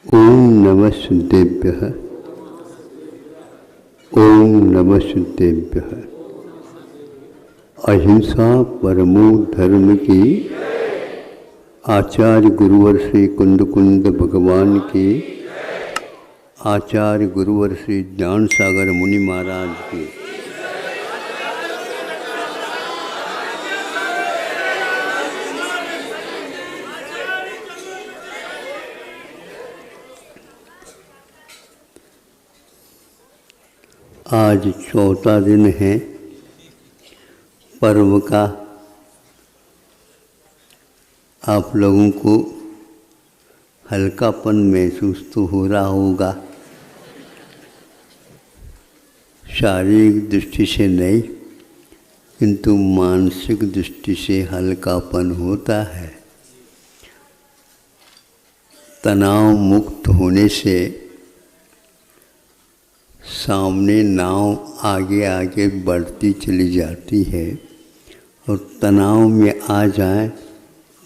ओम नमः सिद्धेभ्यः। ओम नमः सिद्धेभ्यः। अहिंसा परमो धर्म की। आचार्य गुरुवर श्री कुंद कुंद भगवान की। आचार्य गुरुवर श्री ज्ञान सागर मुनि महाराज की। आज चौथा दिन है पर्व का। आप लोगों को हल्कापन महसूस तो हो रहा होगा, शारीरिक दृष्टि से नहीं किंतु मानसिक दृष्टि से हल्कापन होता है। तनाव मुक्त होने से सामने नाव आगे आगे बढ़ती चली जाती है और तनाव में आ जाए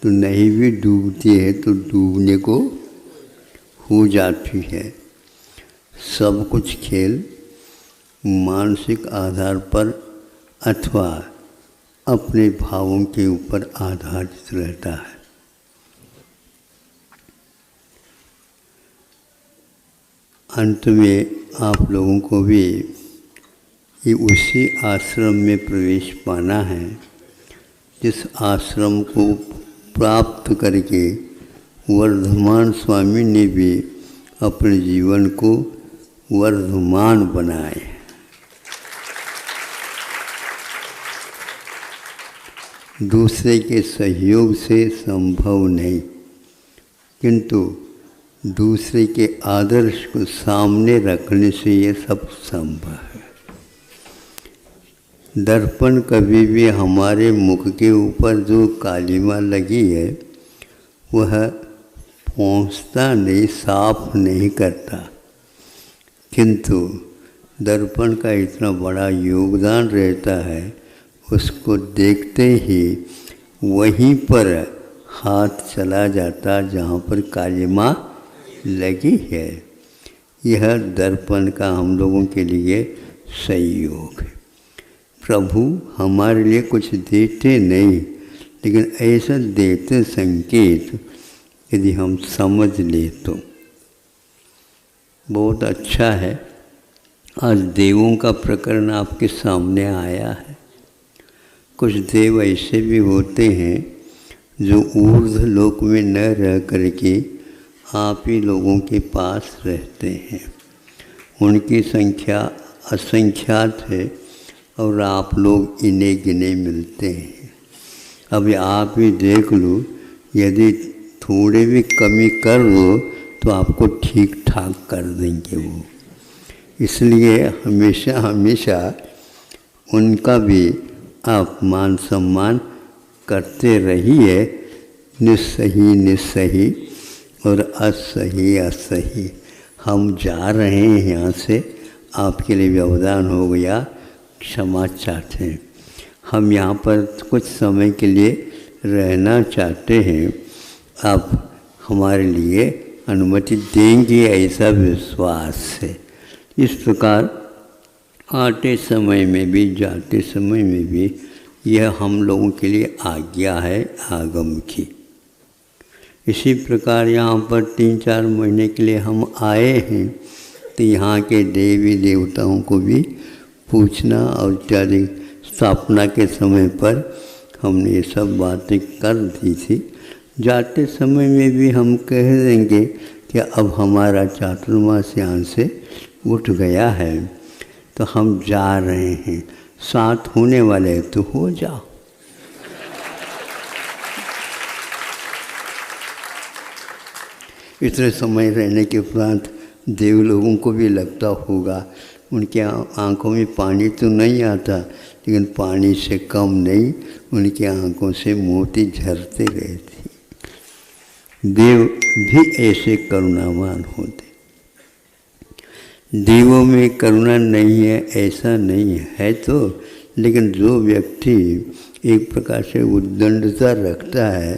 तो नहीं भी डूबती है तो डूबने को हो जाती है। सब कुछ खेल मानसिक आधार पर अथवा अपने भावों के ऊपर आधारित रहता है। अंत में आप लोगों को भी ये उसी आश्रम में प्रवेश पाना है जिस आश्रम को प्राप्त करके वर्धमान स्वामी ने भी अपने जीवन को वर्धमान बनाए। दूसरे के सहयोग से संभव नहीं किंतु दूसरे के आदर्श को सामने रखने से ये सब संभव है। दर्पण कभी भी हमारे मुख के ऊपर जो कालिमा लगी है वह पहुँचता नहीं, साफ नहीं करता, किंतु दर्पण का इतना बड़ा योगदान रहता है, उसको देखते ही वहीं पर हाथ चला जाता जहाँ पर कालिमा लगी है। यह दर्पण का हम लोगों के लिए सहयोग है। प्रभु हमारे लिए कुछ देते नहीं लेकिन ऐसा देते संकेत यदि हम समझ ले तो बहुत अच्छा है। आज देवों का प्रकरण आपके सामने आया है। कुछ देव ऐसे भी होते हैं जो ऊर्ध्व लोक में न रह करके आप ही लोगों के पास रहते हैं। उनकी संख्या असंख्यात है और आप लोग इन्हें गिने मिलते हैं। अभी आप ही देख लो, यदि थोड़े भी कमी कर दो तो आपको ठीक ठाक कर देंगे वो। इसलिए हमेशा हमेशा उनका भी आप मान सम्मान करते रहिए। निस्सही निस्सही और असही असही। हम जा रहे हैं यहाँ से, आपके लिए व्यवधान हो गया, क्षमा चाहते हैं। हम यहाँ पर कुछ समय के लिए रहना चाहते हैं, आप हमारे लिए अनुमति देंगे ऐसा विश्वास है। इस प्रकार आते समय में भी जाते समय में भी यह हम लोगों के लिए आज्ञा है आगम की। इसी प्रकार यहाँ पर 3-4 महीने के लिए हम आए हैं तो यहाँ के देवी देवताओं को भी पूछना और इत्यादि स्थापना के समय पर हमने ये सब बातें कर दी थी। जाते समय में भी हम कह देंगे कि अब हमारा चातुर्मास यहाँ से उठ गया है तो हम जा रहे हैं। साथ होने वाले तो हो जाओ। इतने समय रहने के उपरांत देव लोगों को भी लगता होगा, उनके आँखों में पानी तो नहीं आता लेकिन पानी से कम नहीं, उनकी आँखों से मोती झरते रहते। देव भी ऐसे करुणावान होते। देवों में करुणा नहीं है ऐसा नहीं है तो, लेकिन जो व्यक्ति एक प्रकार से उद्दंडता रखता है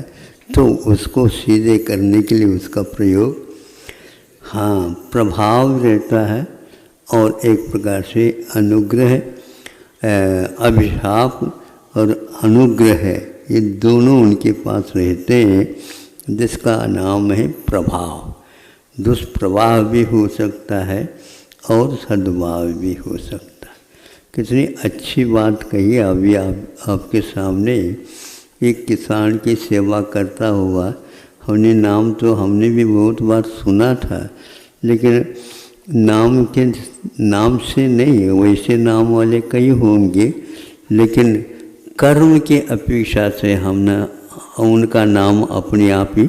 तो उसको सीधे करने के लिए उसका प्रयोग हाँ, प्रभाव रहता है और एक प्रकार से अनुग्रह, अभिशाप और अनुग्रह, ये दोनों उनके पास रहते हैं, जिसका नाम है प्रभाव। दुष्प्रभाव भी हो सकता है और सद्भाव भी हो सकता है। कितनी अच्छी बात कही अभी आपके सामने। एक किसान की सेवा करता हुआ हमने नाम तो हमने भी बहुत बार सुना था, लेकिन नाम से नहीं, वैसे नाम वाले कई होंगे, लेकिन कर्म की अपेक्षा से हमने उनका नाम अपने आप ही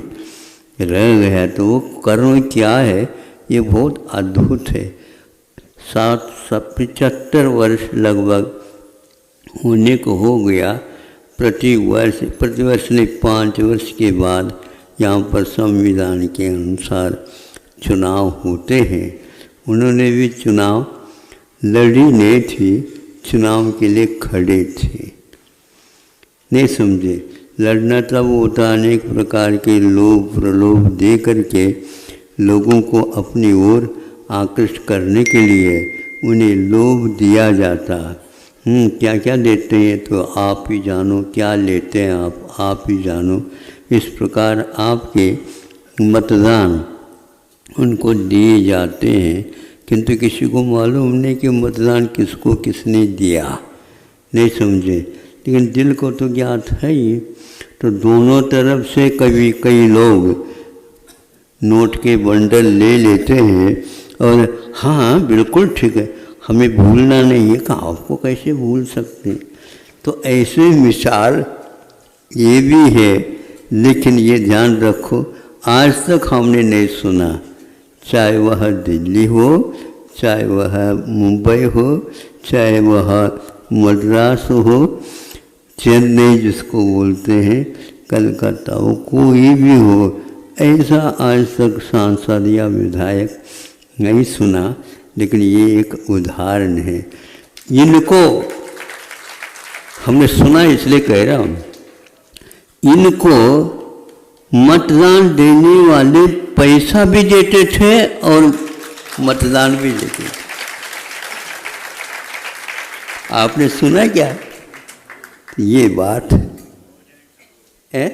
रह गया। तो वो कर्म क्या है, ये बहुत अद्भुत है। 75 वर्ष लगभग होने को हो गया। प्रतिवर्ष नहीं, 5 वर्ष के बाद यहाँ पर संविधान के अनुसार चुनाव होते हैं। उन्होंने भी चुनाव लड़ी नहीं थी, चुनाव के लिए खड़े थे। नहीं समझे? लड़ना तब होता अनेक प्रकार के लोभ प्रलोभ दे करके लोगों को अपनी ओर आकृष्ट करने के लिए उन्हें लोभ दिया जाता। क्या क्या देते हैं तो आप ही जानो, क्या लेते हैं आप ही जानो। इस प्रकार आपके मतदान उनको दिए जाते हैं, किंतु किसी को मालूम नहीं कि मतदान किसको किसने दिया। नहीं समझे? लेकिन दिल को तो ज्ञात है ही। तो दोनों तरफ से कई लोग नोट के बंडल ले लेते हैं और हाँ बिल्कुल ठीक है, हमें भूलना नहीं है। कहाँ आपको कैसे भूल सकते हैं? तो ऐसे मिसाल ये भी है, लेकिन ये ध्यान रखो, आज तक हमने नहीं सुना, चाहे वह दिल्ली हो, चाहे वह मुंबई हो, चाहे वह मद्रास हो, चेन्नई जिसको बोलते हैं, कलकत्ता हो, कोई भी हो, ऐसा आज तक सांसद या विधायक नहीं सुना। लेकिन ये एक उदाहरण है। इनको हमने सुना इसलिए कह रहा हूँ, इनको मतदान देने वाले पैसा भी देते थे और मतदान भी देते थे। आपने सुना क्या? ये बात है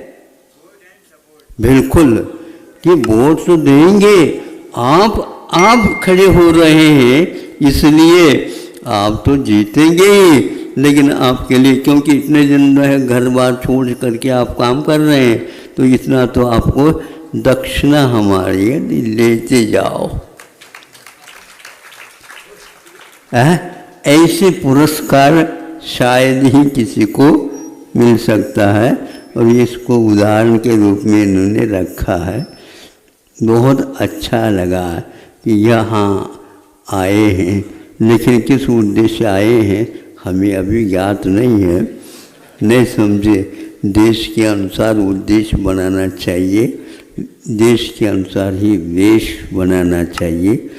बिल्कुल कि वोट तो देंगे, आप खड़े हो रहे हैं इसलिए आप तो जीतेंगे ही, लेकिन आपके लिए क्योंकि इतने दिन रहे घर बार छोड़ करके आप काम कर रहे हैं, तो इतना तो आपको दक्षिणा हमारी लेते जाओ। ऐसे पुरस्कार शायद ही किसी को मिल सकता है और इसको उदाहरण के रूप में इन्होंने रखा है। बहुत अच्छा लगा कि यहाँ आए हैं, लेकिन किस उद्देश्य आए हैं हमें अभी ज्ञात नहीं है। नहीं समझे? देश के अनुसार उद्देश्य बनाना चाहिए, देश के अनुसार ही वेश बनाना चाहिए।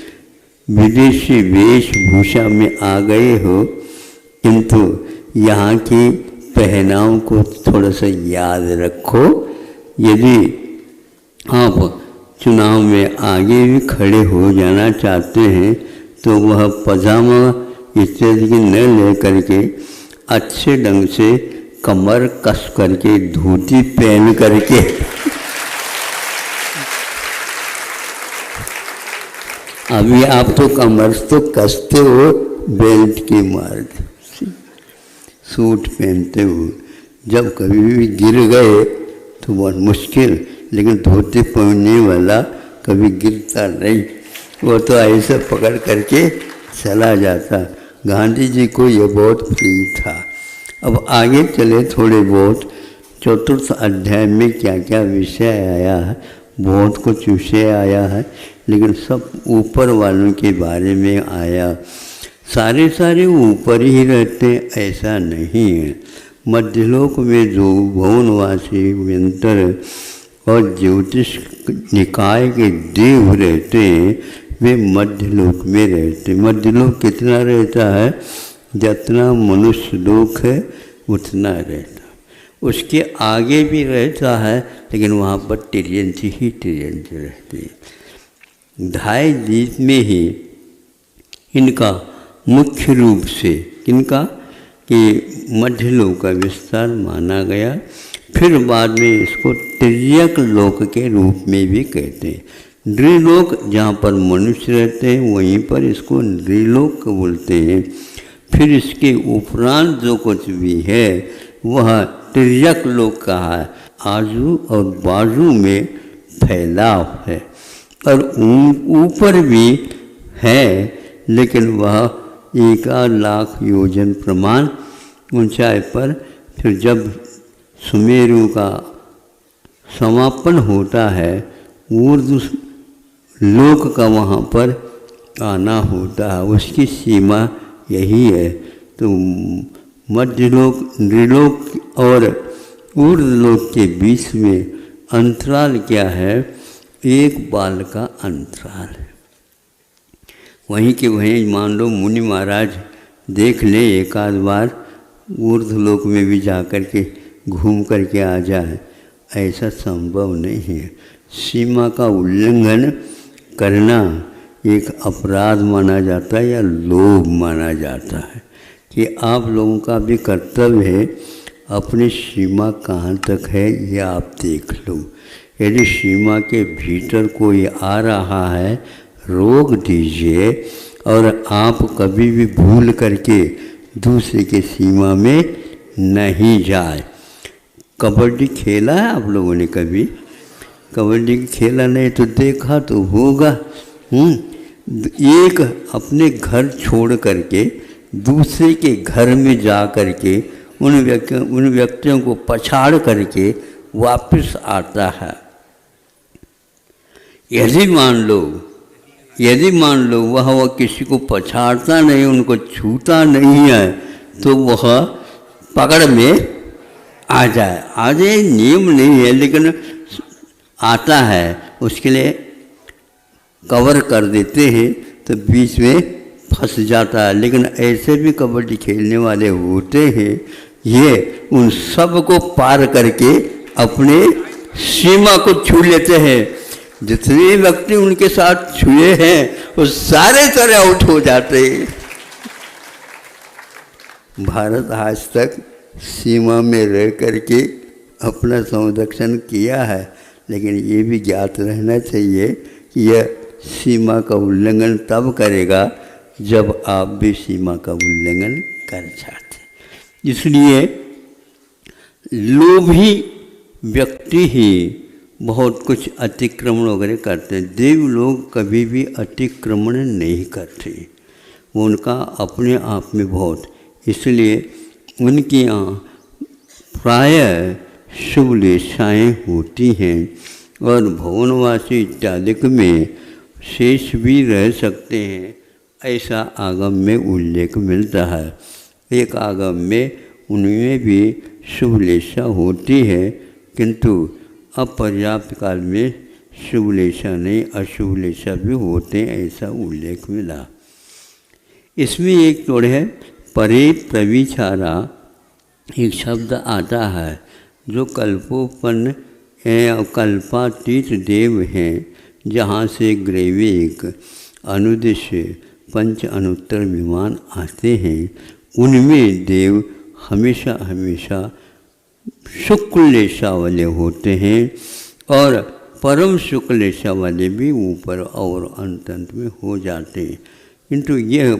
विदेशी वेशभूषा में आ गए हो, किंतु यहाँ की पहनाव को थोड़ा सा याद रखो। यदि आप चुनाव में आगे भी खड़े हो जाना चाहते हैं तो वह पजामा इत्यादि न ले करके अच्छे ढंग से कमर कस करके धोती पहन करके अभी आप तो कमर तो कसते हो, बेल्ट के मारते, सूट पहनते हो। जब कभी भी गिर गए तो बहुत मुश्किल, लेकिन धोती पहनने वाला कभी गिरता नहीं, वो तो ऐसे पकड़ करके चला जाता। गांधी जी को ये बहुत प्रिय था। अब आगे चले थोड़े बहुत, चतुर्थ अध्याय में क्या क्या विषय आया है, बहुत कुछ विषय आया है, लेकिन सब ऊपर वालों के बारे में आया। सारे ऊपर ही रहते ऐसा नहीं है। मध्यलोक में जो भुवनवासी व्यंतर और ज्योतिष निकाय के देव रहते हैं वे मध्यलोक में रहते। मध्यलोक कितना रहता है? जितना मनुष्य लोक है उतना रहता। उसके आगे भी रहता है, लेकिन वहाँ पर तिर्यंती ही तिर्यंती रहती है। ढाई दीप में ही इनका मुख्य रूप से किनका कि मध्य लोक का विस्तार माना गया। फिर बाद में इसको तिर्यक लोक के रूप में भी कहते हैं। नृलोक जहाँ पर मनुष्य रहते हैं वहीं पर इसको नृलोक बोलते हैं। फिर इसके उपरांत जो कुछ भी है वह तिर्यक लोक कहा है। आजू और बाजू में फैलाव है और ऊपर भी है, लेकिन वह 1 लाख योजन प्रमाण ऊंचाई पर। फिर जब सुमेरु का समापन होता है ऊर्ध्व लोक का वहाँ पर आना होता है, उसकी सीमा यही है। तो मध्यलोक, नृलोक और ऊर्ध्वलोक के बीच में अंतराल क्या है? 1 बाल का अंतराल है। वहीं के वहीं मान लो मुनि महाराज देख ले एक आध बार ऊर्ध्वलोक में भी जा कर के घूम कर के आ जाए, ऐसा संभव नहीं है। सीमा का उल्लंघन करना एक अपराध माना जाता है या लोभ माना जाता है कि आप लोगों का भी कर्तव्य है अपनी सीमा कहाँ तक है ये आप देख लो। यदि सीमा के भीतर कोई आ रहा है रोक दीजिए, और आप कभी भी भूल करके दूसरे के सीमा में नहीं जाए। कबड्डी खेला है आप लोगों ने कभी? कबड्डी खेला नहीं तो देखा तो होगा। एक अपने घर छोड़ करके दूसरे के घर में जा करके उन व्यक्तियों को पछाड़ करके वापस आता है। यदि मान लो वह किसी को पछाड़ता नहीं, उनको छूता नहीं है, तो वह पकड़ में आ जाए नियम नहीं है, लेकिन आता है, उसके लिए कवर कर देते हैं तो बीच में फंस जाता है। लेकिन ऐसे भी कबड्डी खेलने वाले होते हैं, ये उन सब को पार करके अपने सीमा को छू लेते हैं। जितने व्यक्ति उनके साथ छुए हैं वो सारे तरह आउट हो जाते हैं। भारत आज तक सीमा में रह करके अपना संरक्षण किया है, लेकिन ये भी ज्ञात रहना चाहिए कि यह सीमा का उल्लंघन तब करेगा जब आप भी सीमा का उल्लंघन कर जाते। इसलिए लोभी व्यक्ति ही बहुत कुछ अतिक्रमण वगैरह करते हैं। देव लोग कभी भी अतिक्रमण नहीं करते, वो उनका अपने आप में बहुत, इसलिए उनके यहाँ प्रायः शुभ लेशाएँ होती हैं और भवनवासी इत्यादि में शेष भी रह सकते हैं, ऐसा आगम में उल्लेख मिलता है। एक आगम में उनमें भी शुभ लेशा होती है, किंतु अपर्याप्त काल में शुभ लेशा नहीं अशुभ लेशा भी होते हैं, ऐसा उल्लेख मिला। इसमें एक तोड़ है परे प्रविचारा, एक शब्द आता है जो कल्पोपन्न है, कल्पातीत देव हैं, जहाँ से ग्रैविक अनुदिश्य पंच अनुत्तर विमान आते हैं। उनमें देव हमेशा हमेशा शुक्ल लेशा वाले होते हैं और परम शुक्ल लेशा वाले भी ऊपर और अंत में हो जाते हैं। किंतु यह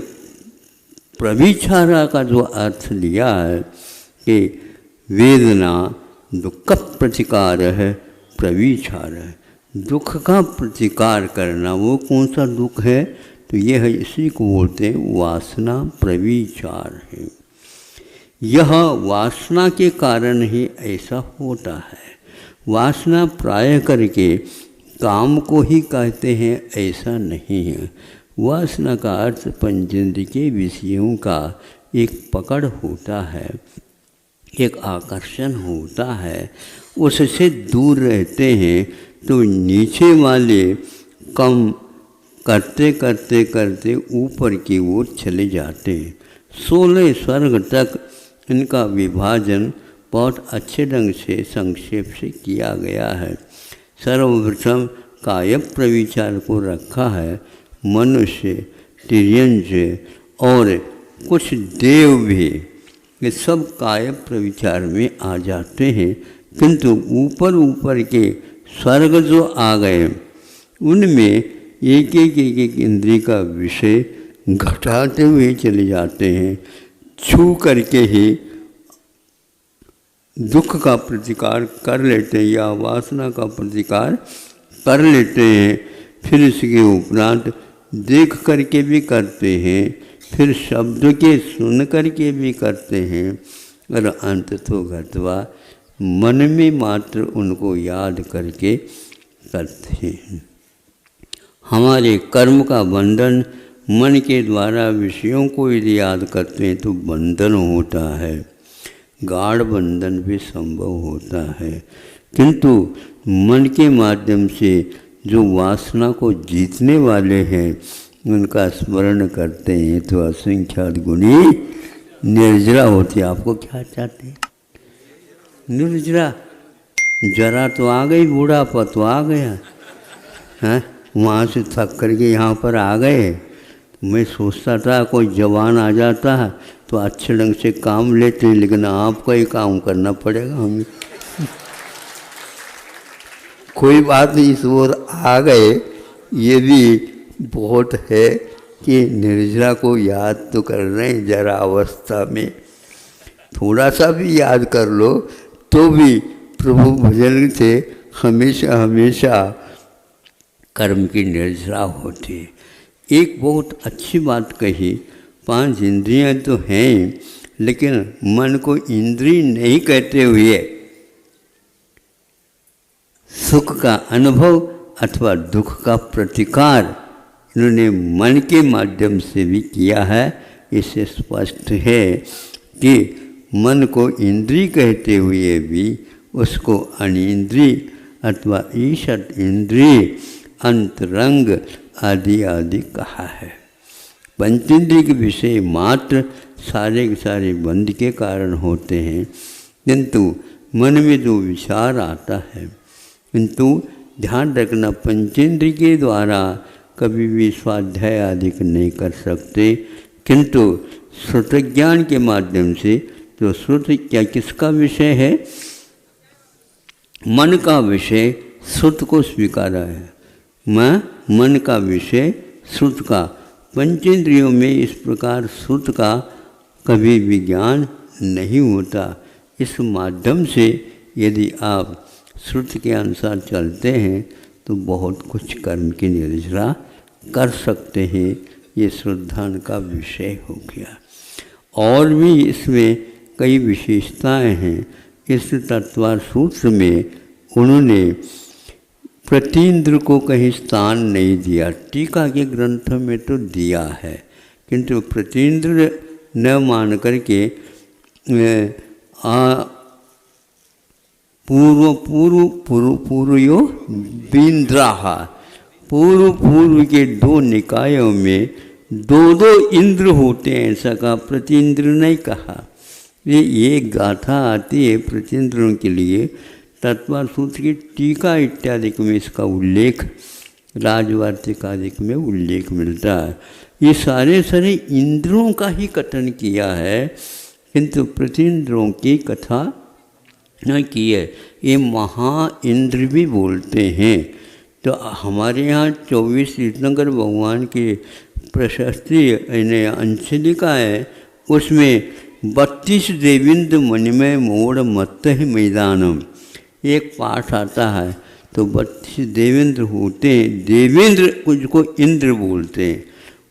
प्रविचारा का जो अर्थ लिया है कि वेदना दुख प्रतिकार है, प्रविचार है, दुख का प्रतिकार करना। वो कौन सा दुख है? तो यह है, इसी को बोलते हैं वासना प्रविचार है। यह वासना के कारण ही ऐसा होता है। वासना प्राय करके काम को ही कहते हैं, ऐसा नहीं है। वासना का अर्थ पंचेंद्र के विषयों का एक पकड़ होता है, एक आकर्षण होता है, उससे दूर रहते हैं तो नीचे वाले कम करते करते करते ऊपर की ओर चले जाते हैं। 16 स्वर्ग तक इनका विभाजन बहुत अच्छे ढंग से संक्षेप से किया गया है। सर्वप्रथम कायप प्रविचार को रखा है, मनुष्य, तिर्यंज और कुछ देव भी, ये सब कायप प्रविचार में आ जाते हैं। किंतु ऊपर ऊपर के स्वर्ग जो आ गए, उनमें एक एक इंद्रिय का विषय घटाते हुए चले जाते हैं। छू करके ही दुख का प्रतिकार कर लेते हैं या वासना का प्रतिकार कर लेते हैं। फिर इसके उपरांत देख करके भी करते हैं, फिर शब्द के सुन करके भी करते हैं, और अंत तो घटवा मन में मात्र उनको याद करके करते हैं। हमारे कर्म का बंधन मन के द्वारा विषयों को यदि याद करते हैं तो बंधन होता है, गाढ़ बंधन भी संभव होता है। किंतु मन के माध्यम से जो वासना को जीतने वाले हैं उनका स्मरण करते हैं तो असंख्यात गुणी निर्जरा होती है। आपको क्या चाहते हैं? निर्जरा। जरा तो आ गई, बूढ़ापा तो आ गया है, वहाँ से थक करके यहाँ पर आ गए। मैं सोचता था कोई जवान आ जाता है तो अच्छे ढंग से काम लेते, लेकिन आपको ही काम करना पड़ेगा हमें। कोई बात नहीं, इस ओर आ गए, ये भी बहुत है कि निर्जरा को याद तो कर रहे हैं जरा अवस्था में, थोड़ा सा भी याद कर लो तो भी प्रभु भजन से हमेशा हमेशा कर्म की निर्जरा होती है। एक बहुत अच्छी बात कही, 5 इंद्रियां तो हैं, लेकिन मन को इंद्रिय नहीं कहते हुए सुख का अनुभव अथवा दुख का प्रतिकार इन्होंने मन के माध्यम से भी किया है। इससे स्पष्ट है कि मन को इंद्रिय कहते हुए भी उसको अनिंद्रिय अथवा ईषद इंद्रिय, अंतरंग आदि आदि कहा है। पंचेंद्रिय के विषय मात्र सारे के सारे बंध के कारण होते हैं, किंतु मन में जो विचार आता है, किंतु ध्यान रखना पंचेंद्रिय के द्वारा कभी भी स्वाध्याय आदि नहीं कर सकते, किंतु श्रुत ज्ञान के माध्यम से, जो श्रुत क्या किसका विषय है? मन का विषय श्रुत को स्वीकारा है। मन का विषय श्रुत का, पंचेंद्रियों में इस प्रकार श्रुत का कभी भी ज्ञान नहीं होता। इस माध्यम से यदि आप श्रुत के अनुसार चलते हैं तो बहुत कुछ कर्म की निर्जरा कर सकते हैं। ये श्रद्धान का विषय हो गया। और भी इसमें कई विशेषताएं हैं। इस तत्वार सूत्र में उन्होंने प्रतीन्द्र को कहीं स्थान नहीं दिया, टीका के ग्रंथ में तो दिया है, किंतु प्रतीन्द्र न मान करके पूर्वयो बिंद्राहा, पूर्व के 2 निकायों में 2 इंद्र होते हैं, ऐसा कहा, प्रतीन्द्र नहीं कहा। ये गाथा आती है प्रतीन्द्रों के लिए। तत्वार सूत्र की टीका इत्यादि में इसका उल्लेख, राजवार्तिक आदि में उल्लेख मिलता है। ये सारे इंद्रों का ही कथन किया है, किंतु प्रतीन्द्रों की कथा न की है। ये महा इंद्र भी बोलते हैं। तो हमारे यहाँ 24 तीर्थंकर भगवान की प्रशस्ति अंशलिका है, उसमें 32 देवेंद्र मणिमय मोड़ मत्त है मैदानम, एक पाठ आता है। तो 32 देवेंद्र होते हैं। देवेंद्र कुछ इंद्र बोलते हैं।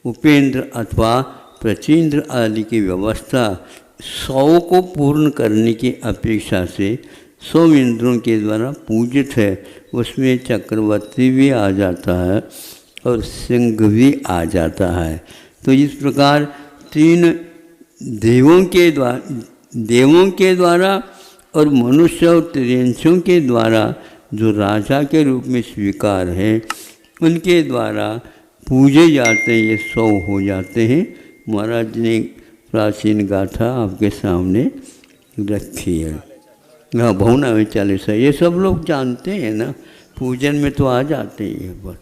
उपेंद्र अथवा प्रचेंद्र आदि की व्यवस्था 100 को पूर्ण करने की अपेक्षा से 100 इंद्रों के द्वारा पूजित है। उसमें चक्रवर्ती भी आ जाता है और सिंह भी आ जाता है। तो इस प्रकार 3 देवों के द्वारा और मनुष्य और त्रियंशों के द्वारा जो राजा के रूप में स्वीकार है, उनके द्वारा पूजे जाते हैं। ये 100 हो जाते हैं। महाराज ने प्राचीन गाथा आपके सामने रखी है। हाँ, भवना में 40 है, ये सब लोग जानते हैं ना। पूजन में तो आ जाते हैं, पर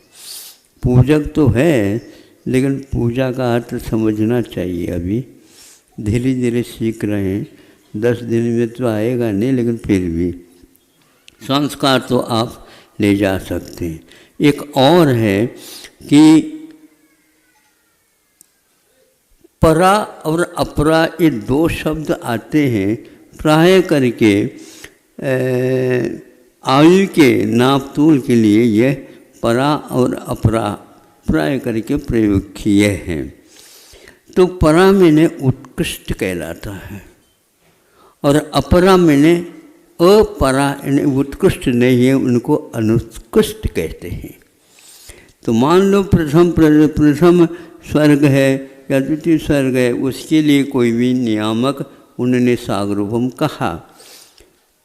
पूजक तो है, लेकिन पूजा का अर्थ समझना चाहिए। अभी धीरे धीरे सीख रहे हैं, 10 दिन में तो आएगा नहीं, लेकिन फिर भी संस्कार तो आप ले जा सकते हैं। एक और है कि परा और अपरा, ये 2 शब्द आते हैं प्राय करके आयु के नापतोल के लिए। यह परा और अपरा प्राय करके प्रयोग किए हैं। तो परा मैंने उत्कृष्ट कहलाता है और अपरा मैंने अपरा, यानी उत्कृष्ट नहीं है, उनको अनुत्कृष्ट कहते हैं। तो मान लो प्रथम स्वर्ग है या द्वितीय स्वर्ग है, उसके लिए कोई भी नियामक उन्होंने सार्वभौम कहा।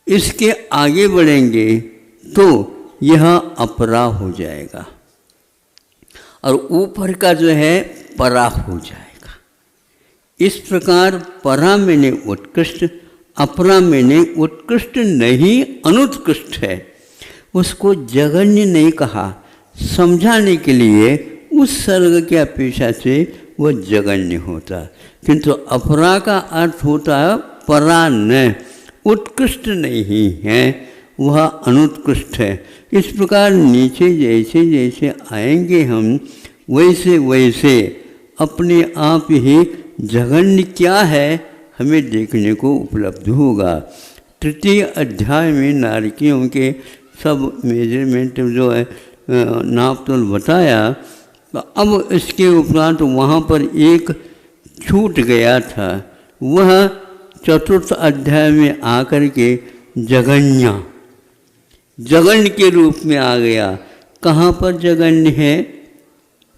इसके आगे बढ़ेंगे तो यह अपरा हो जाएगा और ऊपर का जो है परा हो जाएगा। इस प्रकार परा मैंने उत्कृष्ट, अपरा मैंने उत्कृष्ट नहीं अनुत्कृष्ट है, उसको जघन्य नहीं कहा। समझाने के लिए उस सर्ग की अपेक्षा से वह जघन्य होता, किंतु अपरा का अर्थ होता है परा न, उत्कृष्ट नहीं है, वह अनुत्कृष्ट है। इस प्रकार नीचे जैसे जैसे आएंगे हम, वैसे वैसे अपने आप ही जघन्य क्या है हमें देखने को उपलब्ध होगा। 3 अध्याय में नारकियों के सब मेजरमेंट जो है नापतोल बताया। तो अब इसके उपरांत वहाँ पर एक छूट गया था, वह 4th अध्याय में आकर के जघन्य के रूप में आ गया। कहाँ पर जघन्य है?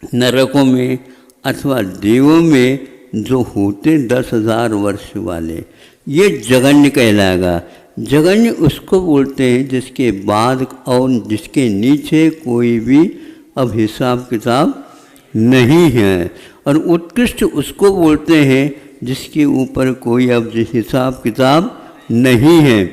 नरकों में अथवा देवों में जो होते 10,000 वर्ष वाले, ये जघन्य कहलाएगा। जघन्य उसको बोलते हैं जिसके बाद और जिसके नीचे कोई भी अब हिसाब किताब नहीं है, और उत्कृष्ट उसको बोलते हैं जिसके ऊपर कोई अब हिसाब किताब नहीं है।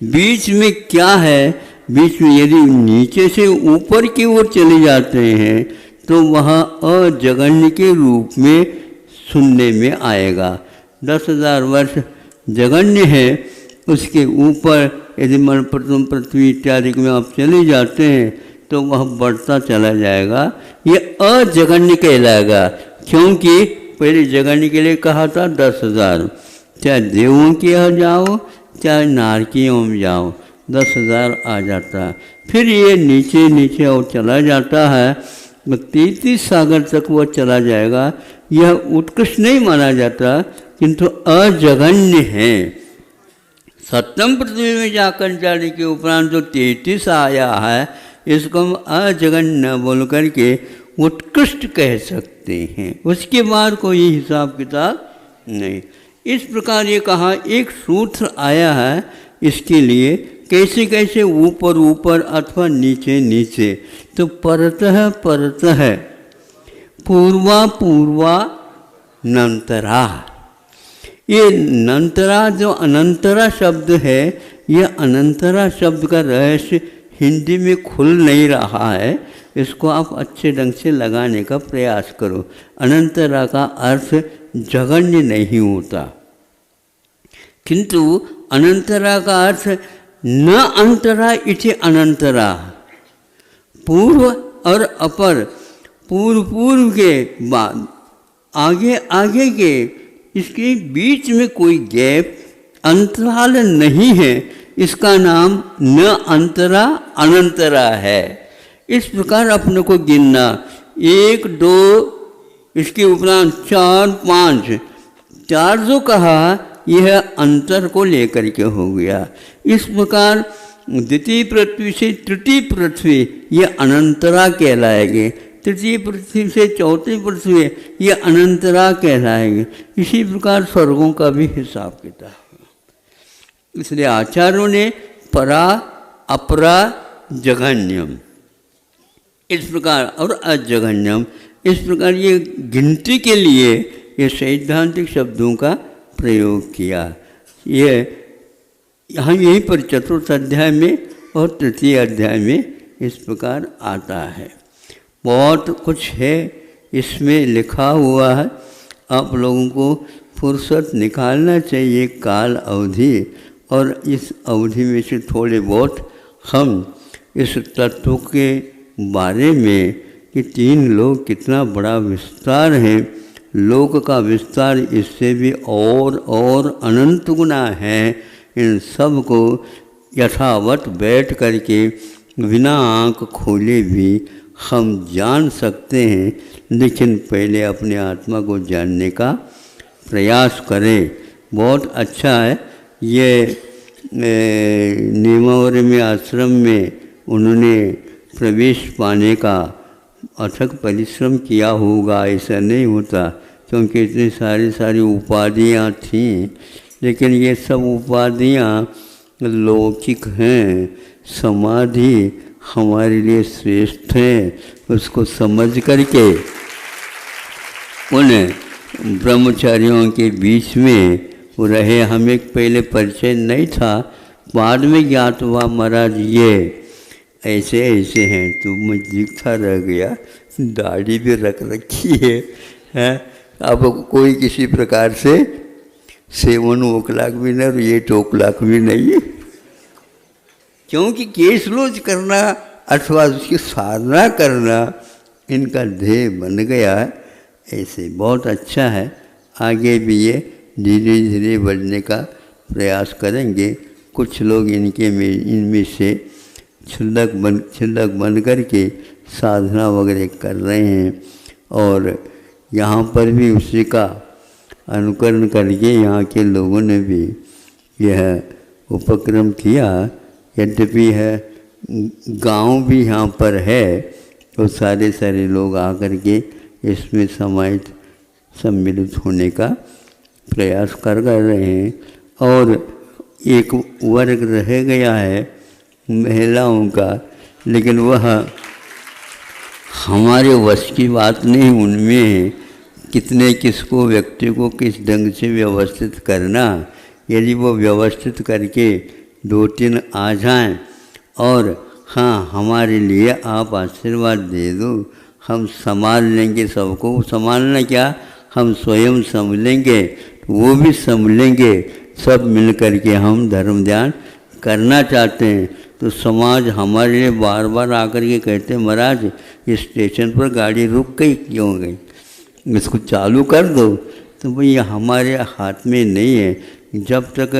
बीच में क्या है? बीच में यदि नीचे से ऊपर की ओर चले जाते हैं तो वह अजघन्य के रूप में सुनने में आएगा। 10,000 वर्ष जघन्य है, उसके ऊपर यदि मन प्रथम पृथ्वी इत्यादि में आप चले जाते हैं तो वह बढ़ता चला जाएगा, ये अजघन्य कहलाएगा। क्योंकि पहले जघन्य के लिए कहा था 10,000, चाहे देवों के यहाँ जाओ चाहे नारकियों में जाओ 10,000 आ जाता। फिर ये नीचे नीचे और चला जाता है, 33 सागर तक वह चला जाएगा। यह उत्कृष्ट नहीं माना जाता, किंतु अजघन्य है। 7वीं पृथ्वी में जाकर जाने के उपरांत जो 33 आया है, इसको हम अजघन्य न बोल करके उत्कृष्ट कह सकते हैं। उसके बाद कोई हिसाब किताब नहीं। इस प्रकार ये कहा, एक सूत्र आया है इसके लिए, कैसे कैसे ऊपर ऊपर अथवा नीचे नीचे। तो परतः परतः, पूर्वा पूर्वा, नंतरा। ये नंतरा जो अनंतरा शब्द है, यह अनंतरा शब्द का रहस्य हिंदी में खुल नहीं रहा है। इसको आप अच्छे ढंग से लगाने का प्रयास करो। अनंतरा का अर्थ जघन्य नहीं होता, किंतु अनंतरा का अर्थ न अंतरा इति अनंतरा। पूर्व और अपर, पूर्व पूर्व के बाद आगे आगे के, इसके बीच में कोई गैप अंतराल नहीं है, इसका नाम न अंतरा अनंतरा है। इस प्रकार अपने को गिनना, 1 2, इसके उपरांत 4 5, 4 जो कहा यह अंतर को लेकर के हो गया। इस प्रकार द्वितीय पृथ्वी से तृतीय पृथ्वी यह अनंतरा कहलाएंगे, तृतीय पृथ्वी से चौथी पृथ्वी यह अनंतरा कहलाएंगे। इसी प्रकार स्वर्गों का भी हिसाब किताब। इसलिए आचार्यों ने परा अपरा जघन्यम इस प्रकार और अजघन्यम इस प्रकार ये गिनती के लिए ये सैद्धांतिक शब्दों का प्रयोग किया। ये हम यहीं पर 4th अध्याय में और 3य अध्याय में इस प्रकार आता है। बहुत कुछ है इसमें लिखा हुआ है, आप लोगों को फुर्सत निकालना चाहिए काल अवधि, और इस अवधि में से थोड़े बहुत हम इस तत्व के बारे में कि 3 लोक कितना बड़ा विस्तार है, लोक का विस्तार इससे भी और अनंत गुना है, इन सब को यथावत बैठ करके बिना आँख खोले भी हम जान सकते हैं। लेकिन पहले अपने आत्मा को जानने का प्रयास करें। बहुत अच्छा है ये नेमावर में आश्रम में उन्होंने प्रवेश पाने का अथक परिश्रम किया होगा, ऐसा नहीं होता, क्योंकि इतनी सारी उपाधियाँ थीं, लेकिन ये सब उपाधियाँ लौकिक हैं। समाधि हमारे लिए श्रेष्ठ है, उसको समझ करके उन ब्रह्मचारियों के बीच में वो रहे। हमें पहले परिचय नहीं था, बाद में ज्ञात हुआ महाराज ये ऐसे ऐसे हैं, तो मैं दिखता रह गया, दाढ़ी भी रख रखी है। अब कोई किसी प्रकार से सेवन ओखलाक भी नहीं और ये टोकलाक भी नहीं है, क्योंकि केस रोज करना अथवा उसकी साधना करना इनका ध्येय बन गया है। ऐसे बहुत अच्छा है, आगे भी ये धीरे धीरे बढ़ने का प्रयास करेंगे। कुछ लोग इनमें से छिल्लक बन करके साधना वगैरह कर रहे हैं, और यहाँ पर भी उसी का अनुकरण करके यहाँ के लोगों ने भी यह उपक्रम किया। यद्यपि है गांव भी यहाँ पर है, तो सारे लोग आकर के इसमें सम्मिलित होने का प्रयास कर रहे हैं। और एक वर्ग रह गया है महिलाओं का, लेकिन वह हमारे वश की बात नहीं, उनमें है कितने किसको व्यक्ति को किस ढंग से व्यवस्थित करना। यदि वो व्यवस्थित करके 2-3 आ जाएं और हाँ हमारे लिए आप आशीर्वाद दे दो, हम संभाल लेंगे सबको। संभालना क्या, हम स्वयं संभलेंगे, वो भी संभलेंगे, सब मिल कर के हम धर्म ध्यान करना चाहते हैं। तो समाज हमारे लिए बार बार आकर के कहते हैं महाराज इस स्टेशन पर गाड़ी रुक गई, क्यों गई, इसको चालू कर दो। तो भाई हमारे हाथ में नहीं है, जब तक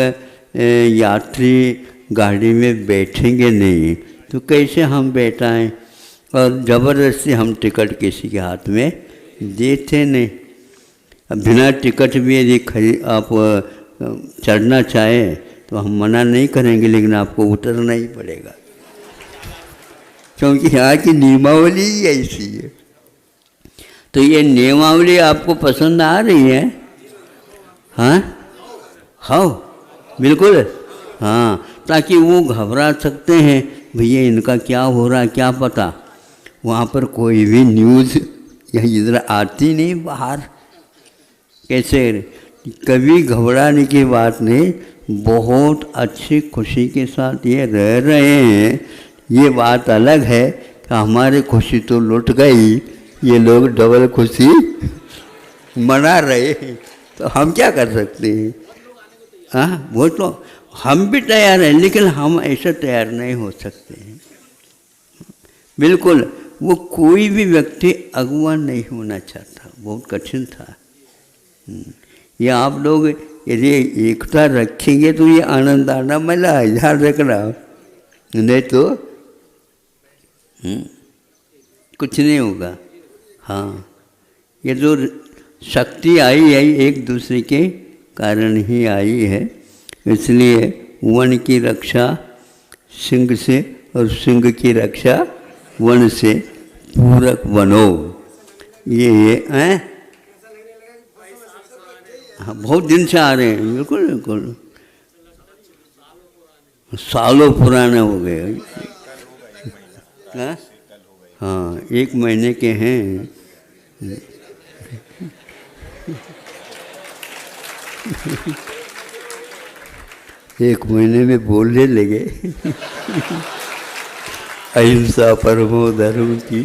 यात्री गाड़ी में बैठेंगे नहीं तो कैसे हम बैठाएं। और ज़बरदस्ती हम टिकट किसी के हाथ में देते नहीं। अब बिना टिकट भी यदि आप चढ़ना चाहें तो हम मना नहीं करेंगे, लेकिन आपको उतरना ही पड़ेगा, क्योंकि यहाँ की नियमावली ही ऐसी है। तो ये नियमावली आपको पसंद आ रही है? हाँ हाँ बिल्कुल, हाँ, ताकि वो घबरा सकते हैं भैया इनका क्या हो रहा है क्या पता। वहाँ पर कोई भी न्यूज़ यहाँ इधर आती नहीं बाहर, कैसे कभी घबराने की बात नहीं, बहुत अच्छी खुशी के साथ ये रह रहे हैं। ये बात अलग है कि हमारी खुशी तो लुट गई, ये लोग डबल खुशी मना रहे हैं, तो हम क्या कर सकते हैं। हाँ वो तो हम भी तैयार हैं, लेकिन हम ऐसा तैयार नहीं हो सकते हैं। बिल्कुल वो कोई भी व्यक्ति अगुवा नहीं होना चाहता, बहुत कठिन था। ये आप लोग यदि एकता रखेंगे तो ये आनंद आना मिला, ध्यान रखना, नहीं तो कुछ नहीं होगा। हाँ ये जो शक्ति आई है एक दूसरे के कारण ही आई है, इसलिए वन की रक्षा सिंह से और सिंह की रक्षा वन से पूरक बनो। ये हैं, हाँ बहुत दिन से आ रहे हैं, बिल्कुल बिल्कुल सालों पुराने हो गए। हाँ 1 महीने के हैं। एक महीने में बोलने लगे। अहिंसा परमो धर्म की।